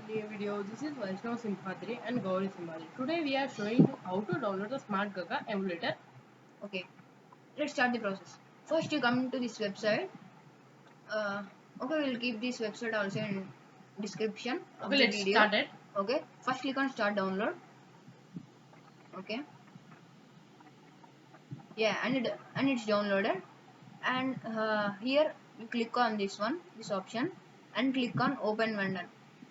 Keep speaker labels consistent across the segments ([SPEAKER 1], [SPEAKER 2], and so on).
[SPEAKER 1] new video. This is Vaishnav Simhadri and Gauri Simhadri. Today we are showing you how to download the Smart Gaga emulator.
[SPEAKER 2] Okay, let's start the process. First, you come to this website. Uh, okay, we'll keep this website also in description of
[SPEAKER 1] Okay,
[SPEAKER 2] the
[SPEAKER 1] let's
[SPEAKER 2] video.
[SPEAKER 1] start it.
[SPEAKER 2] Okay, first click on start download. Okay, yeah, and it's downloaded. And here you click on this option, and click on open vendor.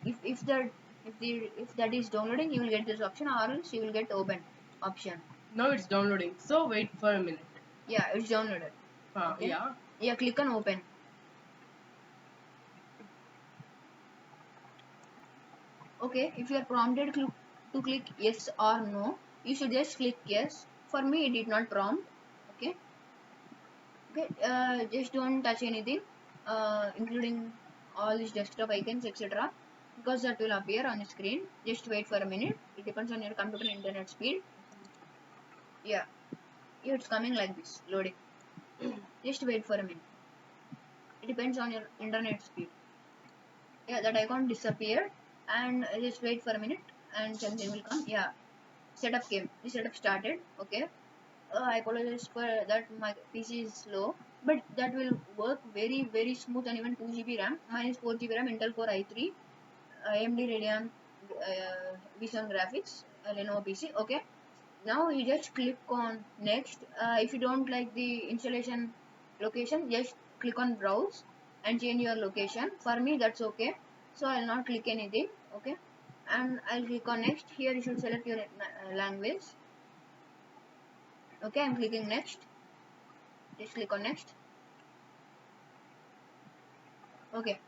[SPEAKER 2] If that is downloading, you will get this option, or else you will get open option.
[SPEAKER 1] Now it's downloading. So wait for a minute.
[SPEAKER 2] Yeah, it's downloaded. Okay.
[SPEAKER 1] Yeah.
[SPEAKER 2] Yeah, click on open. Okay, if you are prompted to click yes or no, you should just click yes. For me, it did not prompt. Okay, just don't touch anything, including all these desktop icons, etc., because that will appear on the screen. Just wait for a minute. It depends on your computer internet speed. Yeah, it's coming like this, loading. Just wait for a minute. It depends on your internet speed. Yeah, that icon disappeared, and just wait for a minute, and something will come. Yeah, setup came. The setup started. Okay. I apologize for that. My PC is slow, but that will work very smooth on even 2 GB RAM. Mine is 4 GB RAM, Intel Core i3, AMD Radeon Vision graphics, Lenovo PC. Okay. Now you just click on next. If you don't like the installation location, just click on browse and change your location. For me, that's okay. So I'll not click anything. Okay. And I'll click on next. Here you should select your language. Okay, I'm clicking next. Just click on next. Okay,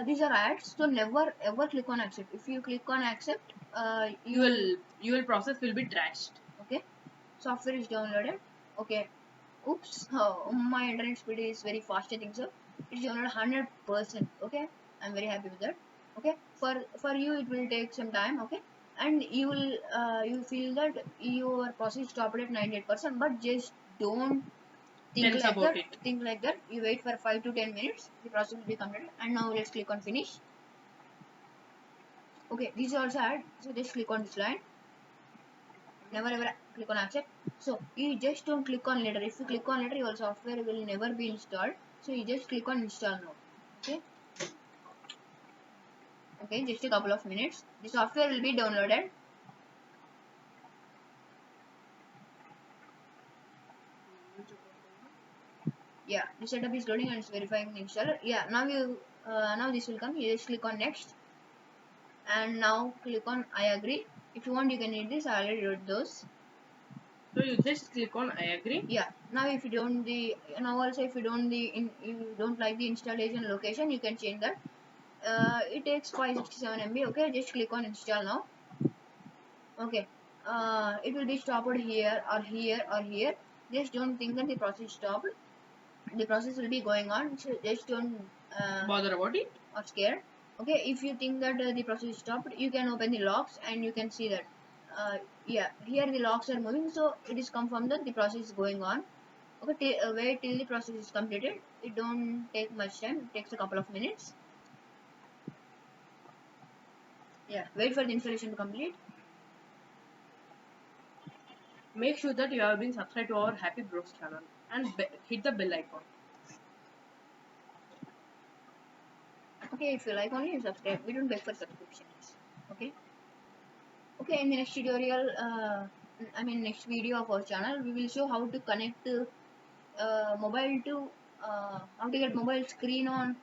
[SPEAKER 2] these are ads, so never ever click on accept. If you click on accept,
[SPEAKER 1] Your process will be trashed.
[SPEAKER 2] Okay, software is downloaded. Okay, oops, oh, my internet speed is very fast. I think so. It's downloaded 100%. Okay, I'm very happy with that. Okay, for you it will take some time. Okay, and you feel that your process stopped at 98%, but just don't think
[SPEAKER 1] Tense
[SPEAKER 2] like
[SPEAKER 1] about
[SPEAKER 2] that.
[SPEAKER 1] it.
[SPEAKER 2] Think like that. You wait for 5 to 10 minutes. The process will be completed. And now let's click on finish. Okay, this is also add. So just click on this line. Never ever click on accept. So you just don't click on later. If you click on later, your software will never be installed. So you just click on install now. Okay. Okay, just a couple of minutes. The software will be downloaded. Yeah, the setup is loading and it's verifying the installer. Yeah, now this will come. You just click on next. And now click on I agree. If you want, you can read this. I already wrote those.
[SPEAKER 1] So you just click on I agree.
[SPEAKER 2] Yeah, now if you don't also if you don't like the installation location, you can change that. It takes 567 MB. Okay, just click on install now. Okay, it will be stopped here or here or here. Just don't think that the process stopped. The process will be going on, so just don't
[SPEAKER 1] Bother about it.
[SPEAKER 2] or scared. Okay, if you think that the process stopped, you can open the logs and you can see that yeah, here the logs are moving, so it is confirmed that the process is going on. Okay, wait till the process is completed. It don't take much time. It takes a couple of minutes. Yeah, wait for the installation to complete.
[SPEAKER 1] Make sure that you have been subscribed to our Happy Bros channel and hit the bell icon.
[SPEAKER 2] Okay, if you like only, you subscribe. We don't beg for subscriptions. Okay. Okay, in the next tutorial, next video of our channel, we will show how to connect mobile to how to get mobile screen on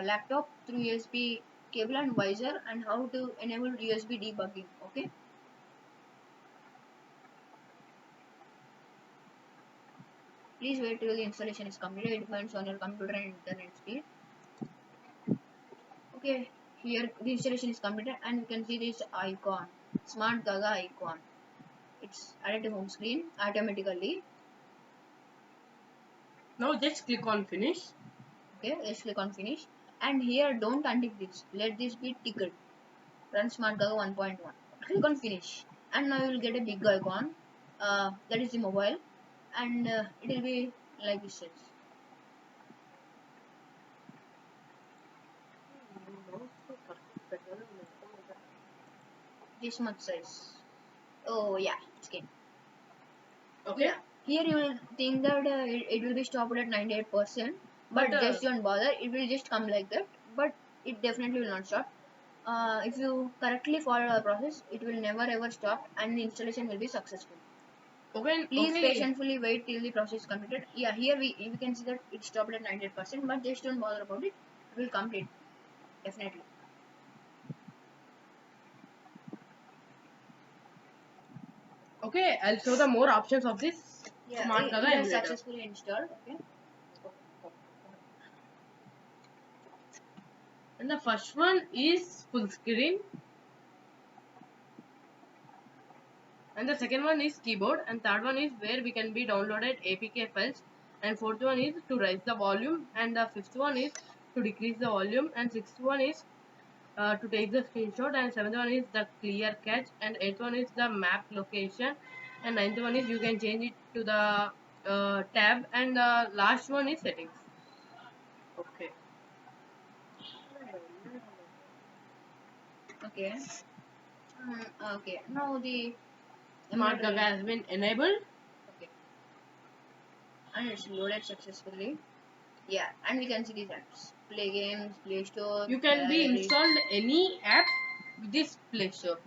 [SPEAKER 2] laptop through USB cable and visor, and how to enable USB debugging. Okay. Please wait till the installation is completed. It depends on your computer and internet speed. Okay, here the installation is completed and you can see this icon, Smart Gaga icon. It's added to home screen automatically.
[SPEAKER 1] Now just click on finish.
[SPEAKER 2] Okay, let's click on finish. And here don't untick this. Let this be ticked. Run Smart Gaga 1.1. Click on finish. And now you will get a big icon. That is the mobile. And it will be like this. this much size. Oh yeah, it's game.
[SPEAKER 1] Okay.
[SPEAKER 2] Yeah. Here you will think that it will be stopped at 98%, but
[SPEAKER 1] But
[SPEAKER 2] just don't bother. It will just come like that, but it definitely will not stop. If you correctly follow the process, it will never ever stop, and the installation will be successful.
[SPEAKER 1] okay,
[SPEAKER 2] Please
[SPEAKER 1] okay,
[SPEAKER 2] patiently wait till the process is completed. Yeah, here we can see that it stopped at 98%, but just don't bother about it. It will complete definitely.
[SPEAKER 1] okay. I'll show the more options of this
[SPEAKER 2] Yeah,
[SPEAKER 1] Smart
[SPEAKER 2] it
[SPEAKER 1] Gaga
[SPEAKER 2] has
[SPEAKER 1] emulator.
[SPEAKER 2] successfully installed. Okay.
[SPEAKER 1] And the first one is full screen, and the second one is keyboard, and third one is where we can be downloaded APK files, and fourth one is to raise the volume, and the fifth one is to decrease the volume, and sixth one is to take the screenshot, and seventh one is the clear catch, and eighth one is the map location, and ninth one is you can change it to the tab, and the last one is settings. Okay.
[SPEAKER 2] Okay. Okay. Now the
[SPEAKER 1] Smart
[SPEAKER 2] emulator
[SPEAKER 1] Gaga
[SPEAKER 2] is
[SPEAKER 1] has been enabled.
[SPEAKER 2] okay, and it's loaded successfully. Yeah, and we can see these apps: Play Games, Play Store,
[SPEAKER 1] You can be
[SPEAKER 2] Gallery.
[SPEAKER 1] installed any app with this Play Store.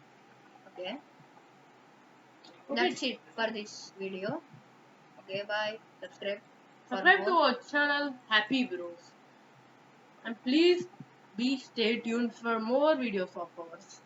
[SPEAKER 2] Okay,
[SPEAKER 1] Okay,
[SPEAKER 2] that's it for this video. Okay, bye. Subscribe for
[SPEAKER 1] subscribe to
[SPEAKER 2] more.
[SPEAKER 1] our channel Happy Bros, and please be stay tuned for more videos of ours.